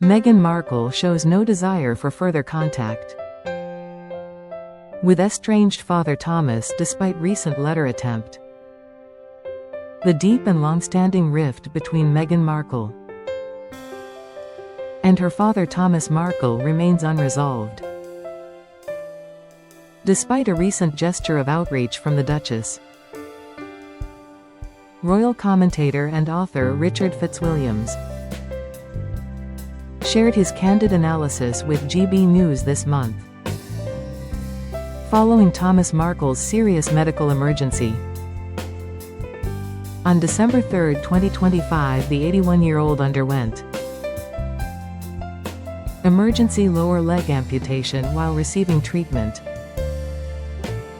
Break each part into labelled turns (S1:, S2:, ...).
S1: Meghan Markle shows no desire for further contact with estranged father Thomas despite recent letter attempt. The deep and long-standing rift between Meghan Markle and her father Thomas Markle remains unresolved. Despite a recent gesture of outreach from the Duchess, royal commentator and author Richard Fitzwilliams shared his candid analysis with GB News this month. Following Thomas Markle's serious medical emergency, on December 3, 2025, the 81-year-old underwent emergency lower leg amputation while receiving treatment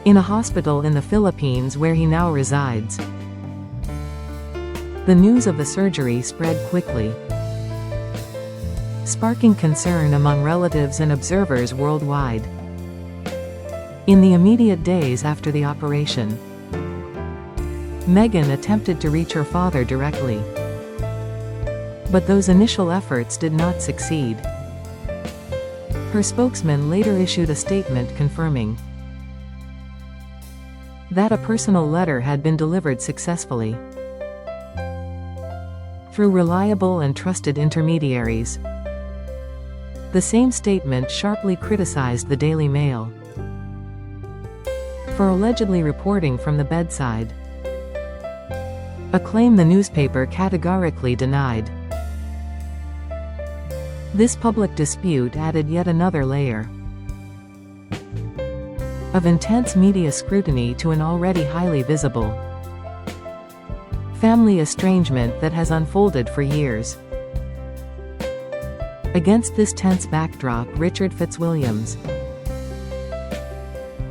S1: in a hospital in the Philippines where he now resides. The news of the surgery spread quickly, sparking concern among relatives and observers worldwide. In the immediate days after the operation, Meghan attempted to reach her father directly, but those initial efforts did not succeed. Her spokesman later issued a statement confirming that a personal letter had been delivered successfully through reliable and trusted intermediaries. The same statement sharply criticized the Daily Mail for allegedly reporting from the bedside, a claim the newspaper categorically denied. This public dispute added yet another layer of intense media scrutiny to an already highly visible family estrangement that has unfolded for years. Against this tense backdrop, Richard Fitzwilliams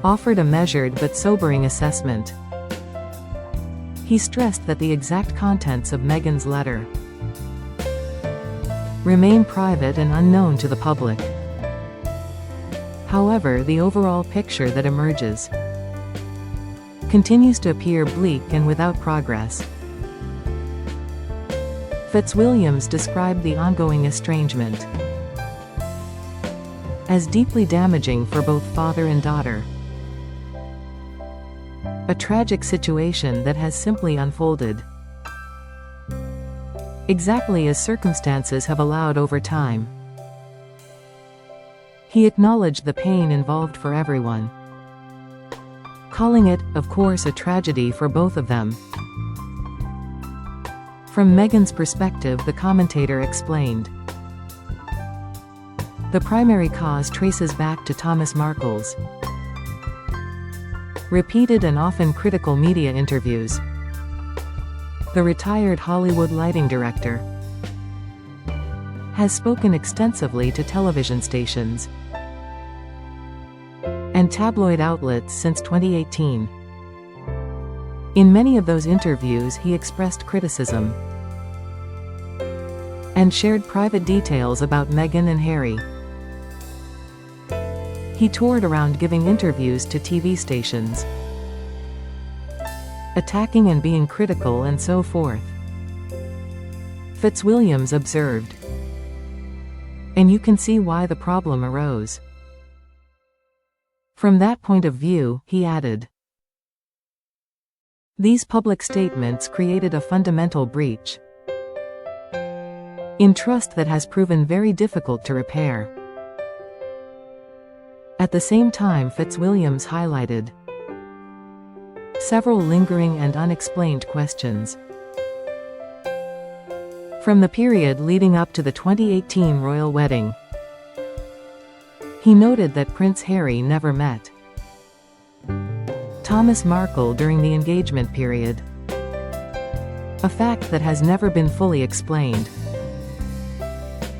S1: offered a measured but sobering assessment. He stressed that the exact contents of Meghan's letter remain private and unknown to the public. However, the overall picture that emerges continues to appear bleak and without progress. Fitzwilliams described the ongoing estrangement as deeply damaging for both father and daughter, a tragic situation that has simply unfolded exactly as circumstances have allowed over time. He acknowledged the pain involved for everyone, calling it, of course, a tragedy for both of them. From Meghan's perspective, the commentator explained, the primary cause traces back to Thomas Markle's repeated and often critical media interviews. The retired Hollywood lighting director has spoken extensively to television stations and tabloid outlets since 2018. In many of those interviews, he expressed criticism and shared private details about Meghan and Harry. He toured around giving interviews to TV stations, attacking and being critical and so forth. Fitzwilliams observed, and you can see why the problem arose. From that point of view, he added, these public statements created a fundamental breach in trust that has proven very difficult to repair. At the same time, Fitzwilliams highlighted several lingering and unexplained questions from the period leading up to the 2018 royal wedding. He noted that Prince Harry never met Thomas Markle during the engagement period, a fact that has never been fully explained.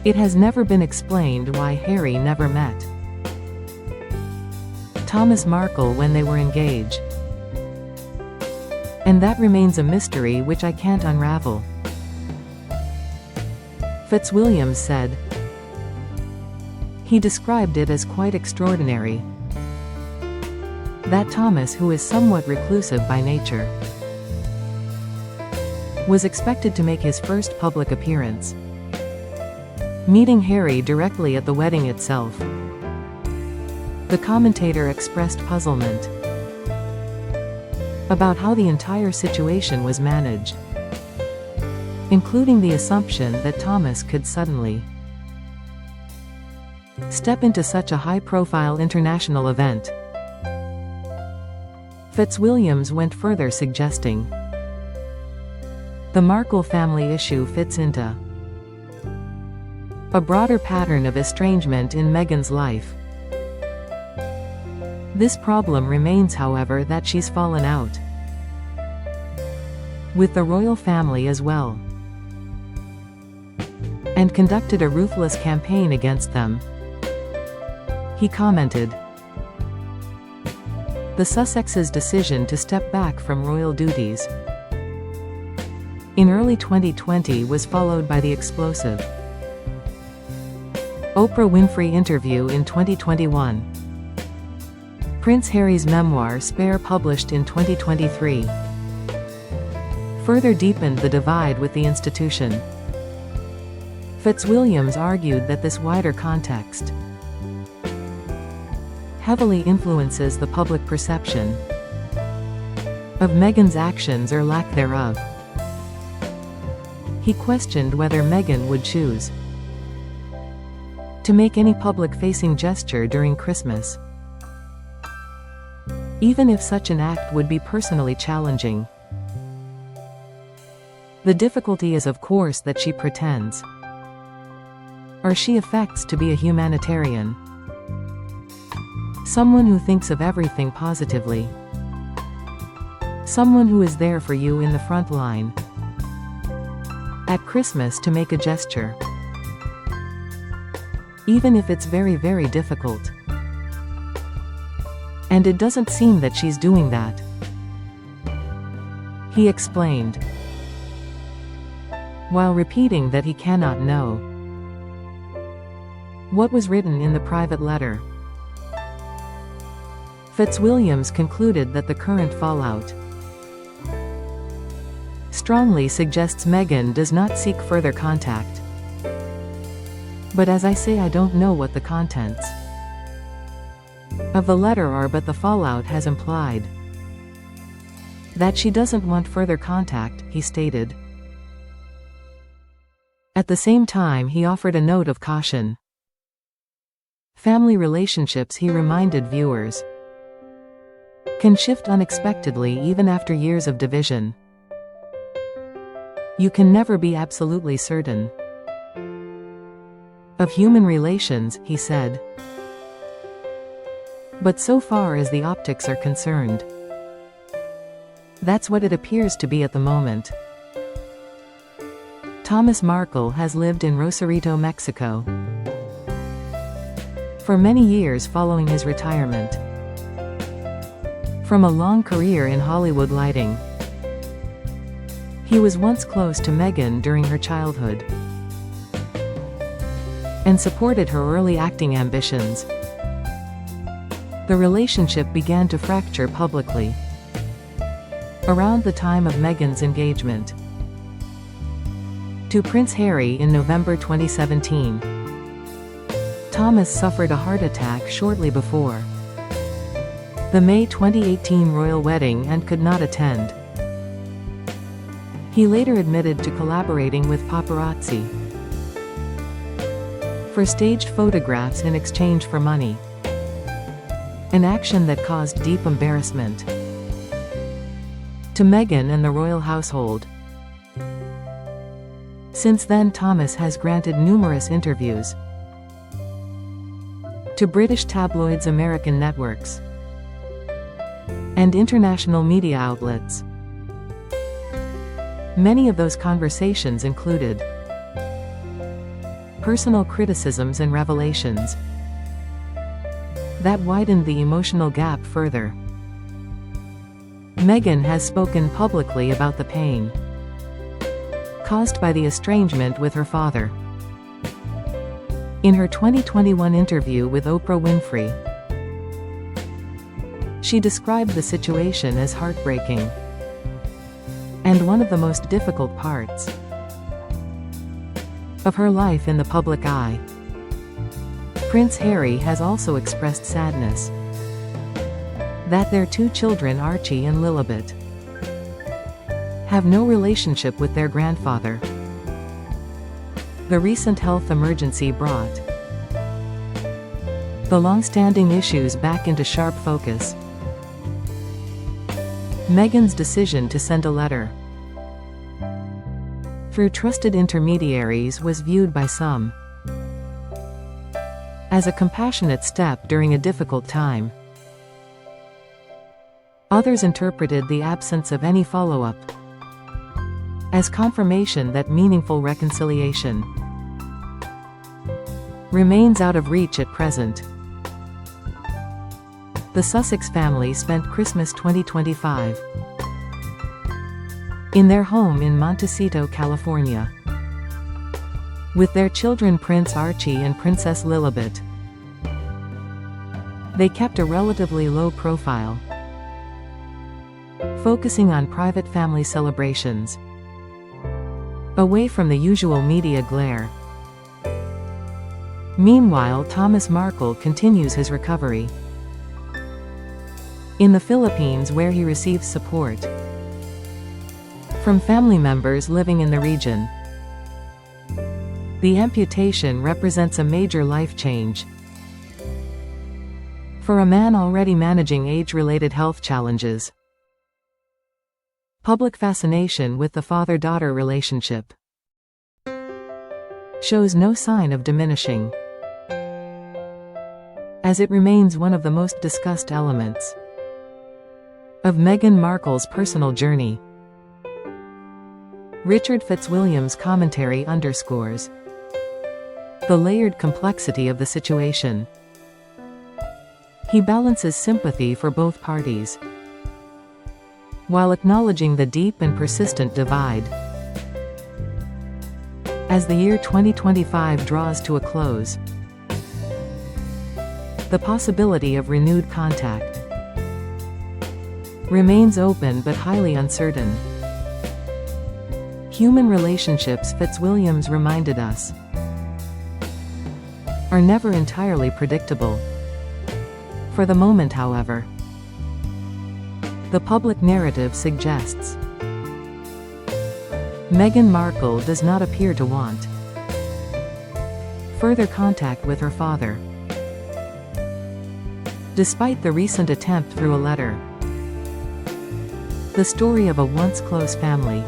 S1: It has never been explained why Harry never met Thomas Markle when they were engaged. And that remains a mystery which I can't unravel. Fitzwilliams said. He described it as quite extraordinary that Thomas, who is somewhat reclusive by nature, was expected to make his first public appearance Meeting Harry directly at the wedding itself. The commentator expressed puzzlement about how the entire situation was managed, including the assumption that Thomas could suddenly step into such a high-profile international event. Fitzwilliams went further, suggesting the Markle family issue fits into a broader pattern of estrangement in Meghan's life. This problem remains, however, that she's fallen out with the royal family as well, and conducted a ruthless campaign against them. He commented, the Sussexes' decision to step back from royal duties in early 2020 was followed by the explosive Oprah Winfrey interview in 2021. Prince Harry's memoir Spare, published in 2023, further deepened the divide with the institution. Fitzwilliams argued that this wider context heavily influences the public perception of Meghan's actions or lack thereof. He questioned whether Meghan would choose to make any public-facing gesture during Christmas, even if such an act would be personally challenging. The difficulty is, of course, that she pretends, or she affects, to be a humanitarian, someone who thinks of everything positively, someone who is there for you in the front line at Christmas to make a gesture, even if it's very, very difficult. And it doesn't seem that she's doing that, he explained, while repeating that he cannot know what was written in the private letter. Fitzwilliams concluded that the current fallout strongly suggests Meghan does not seek further contact. But as I say, I don't know what the contents of the letter are, but the fallout has implied that she doesn't want further contact, he stated. At the same time, he offered a note of caution. Family relationships, he reminded viewers, can shift unexpectedly even after years of division. You can never be absolutely certain of human relations, he said. But so far as the optics are concerned, that's what it appears to be at the moment. Thomas Markle has lived in Rosarito, Mexico, for many years following his retirement from a long career in Hollywood lighting. He was once close to Meghan during her childhood and supported her early acting ambitions. The relationship began to fracture publicly around the time of Meghan's engagement to Prince Harry in November 2017. Thomas suffered a heart attack shortly before the May 2018 royal wedding and could not attend. He later admitted to collaborating with paparazzi for staged photographs in exchange for money, an action that caused deep embarrassment to Meghan and the royal household. Since then, Thomas has granted numerous interviews to British tabloids, American networks, and international media outlets. Many of those conversations included personal criticisms and revelations that widened the emotional gap further. Meghan has spoken publicly about the pain caused by the estrangement with her father. In her 2021 interview with Oprah Winfrey, she described the situation as heartbreaking and one of the most difficult parts. of her life in the public eye. Prince Harry has also expressed sadness that their two children, Archie and Lilibet, have no relationship with their grandfather. The recent health emergency brought the long-standing issues back into sharp focus. Meghan's decision to send a letter through trusted intermediaries was viewed by some as a compassionate step during a difficult time. Others interpreted the absence of any follow-up as confirmation that meaningful reconciliation remains out of reach at present. The Sussex family spent Christmas 2025 in their home in Montecito, California, with their children Prince Archie and Princess Lilibet. They kept a relatively low profile, focusing on private family celebrations, away from the usual media glare. Meanwhile, Thomas Markle continues his recovery in the Philippines, where he receives support from family members living in the region. The amputation represents a major life change for a man already managing age-related health challenges. Public fascination with the father-daughter relationship shows no sign of diminishing, as it remains one of the most discussed elements of Meghan Markle's personal journey. Richard Fitzwilliam's commentary underscores the layered complexity of the situation. He balances sympathy for both parties while acknowledging the deep and persistent divide. As the year 2025 draws to a close, the possibility of renewed contact remains open but highly uncertain. Human relationships, Fitzwilliams reminded us, are never entirely predictable. For the moment, however, the public narrative suggests Meghan Markle does not appear to want further contact with her father, despite the recent attempt through a letter. The story of a once close family,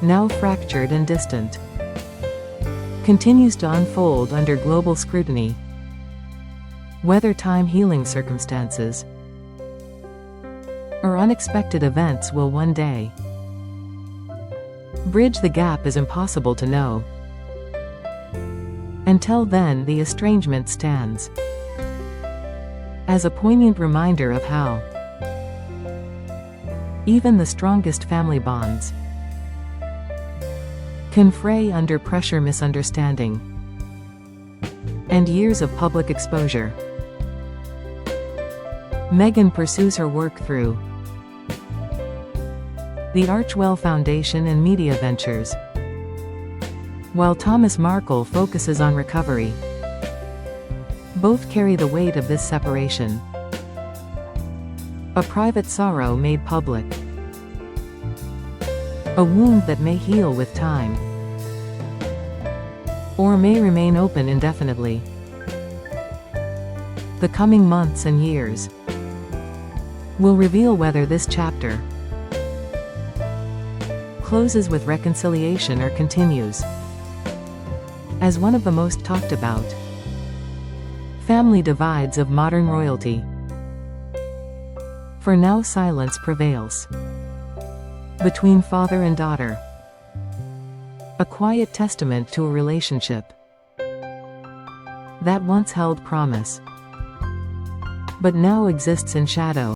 S1: now fractured and distant, continues to unfold under global scrutiny. Whether time-healing circumstances or unexpected events will one day bridge the gap is impossible to know. Until then, the estrangement stands as a poignant reminder of how even the strongest family bonds can fray under pressure, misunderstanding, and years of public exposure. Meghan pursues her work through the Archwell Foundation and media ventures, while Thomas Markle focuses on recovery. Both carry the weight of this separation, a private sorrow made public, a wound that may heal with time, or may remain open indefinitely. The coming months and years will reveal whether this chapter closes with reconciliation or continues as one of the most talked about family divides of modern royalty. For now, silence prevails between father and daughter, a quiet testament to a relationship that once held promise, but now exists in shadow.